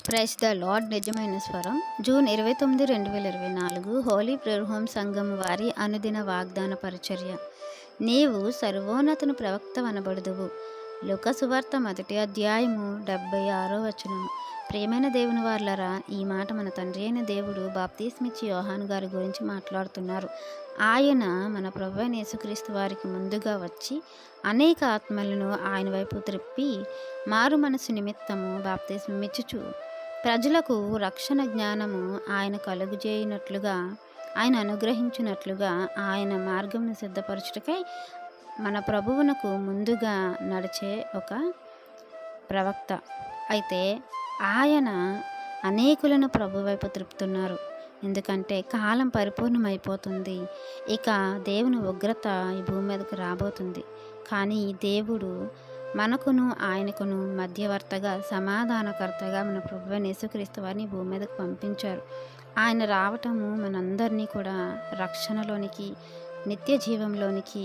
Praise the lord. నిజమైన స్వరం. June 29, 2024 Holi prayer home సంఘం వారి అనుదిన వాగ్దాన పరిచర్య. నీవు సర్వోన్నతుని ప్రవక్త వనబడుదువు. లూకా సువార్త 1వ అధ్యాయము 76వ వచనము. ప్రియమైన దేవుని వార్లరా, ఈ మాట మన తండ్రి అయిన దేవుడు బాప్తిస్మిచ్చి యోహాను గారి గురించి మాట్లాడుతున్నారు. ఆయన మన ప్రభువైన యేసుక్రీస్తు వారికి ముందుగా వచ్చి అనేక ఆత్మలను ఆయన వైపు త్రిప్పి మారు మనసు నిమిత్తము బాప్తిస్మిచ్చుచు ప్రజలకు రక్షణ జ్ఞానము ఆయన కలుగుజేయనట్లుగా, ఆయన అనుగ్రహించినట్లుగా ఆయన మార్గమును సిద్ధపరచుటకై మన ప్రభువునకు ముందుగా నడిచే ఒక ప్రవక్త. అయితే ఆయన అనేకులను ప్రభు వైపు త్రిప్పుతున్నారు. ఎందుకంటే కాలం పరిపూర్ణమైపోతుంది. ఇక దేవుని ఉగ్రత ఈ భూమి మీదకు రాబోతుంది. కానీ దేవుడు మనకును ఆయనకును మధ్యవర్తగా, సమాధానకర్తగా మన ప్రభువైన యేసుక్రీస్తు వారిని భూమి మీదకు పంపించారు. ఆయన రావటము మనందరినీ కూడా రక్షణలోనికి, నిత్య జీవంలోనికి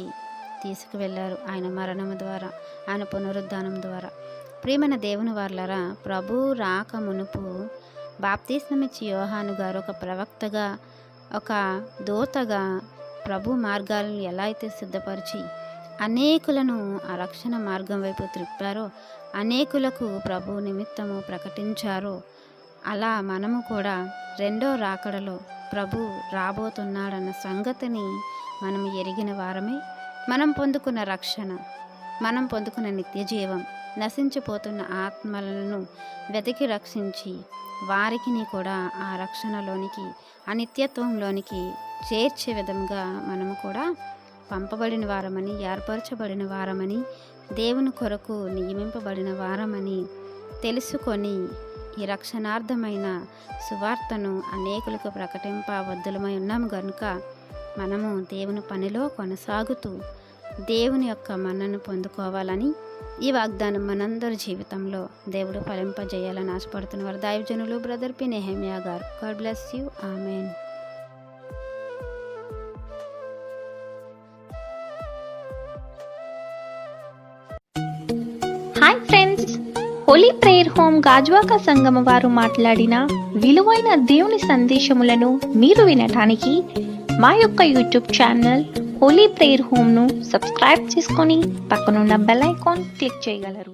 తీసుకువెళ్ళారు. ఆయన మరణము ద్వారా, ఆయన పునరుద్ధానం ద్వారా. ప్రియమైన దేవుని వార్లరా, ప్రభు రాక మునుపు బాప్తిస్మమిచ్చి యోహాను గారు ఒక ప్రవక్తగా, ఒక దూతగా ప్రభు మార్గాలను ఎలా అయితే సిద్ధపరిచి అనేకులను ఆ రక్షణ మార్గం వైపు త్రిప్పారో, అనేకులకు ప్రభు నిమిత్తము ప్రకటించారో, అలా మనము కూడా రెండో రాకడలో ప్రభు రాబోతున్నాడన్న సంగతిని మనం ఎరిగిన వారమే. మనం పొందుకున్న రక్షణ, మనం పొందుకున్న నిత్య జీవం, నశించిపోతున్న ఆత్మలను వెతికి రక్షించి వారికి కూడా ఆ రక్షణలోనికి, ఆ నిత్యత్వంలోనికి చేర్చే విధంగా మనము కూడా పంపబడిన వారమని, ఏర్పరచబడిన వారమని, దేవుని కొరకు నియమింపబడిన వారమని తెలుసుకొని ఈ రక్షణార్థమైన సువార్తను అనేకులకు ప్రకటింపవద్దులమై ఉన్నాము గనుక మనము దేవుని పనిలో కొనసాగుతూ దేవుని యొక్క మన్నను పొందుకోవాలని, ఈ వాగ్దానం మనందరి జీవితంలో దేవుడు ఫలింపజేయాలని ఆశపడుతున్న వారు దైవజనులు బ్రదర్ పి. నెహెమియా గారు. God bless you. Amen. Hi friends, Holi prayer home Gajuwaka సంఘం వారు మాట్లాడిన విలువైన దేవుని సందేశములను మీరు వినటానికి మా యొక్క యూట్యూబ్ ఛానల్ హోలీ ప్రేయర్ హోమ్ను సబ్స్క్రైబ్ చేసుకొని పక్కనున్న బెల్ ఐకాన్ క్లిక్ చేయగలరు.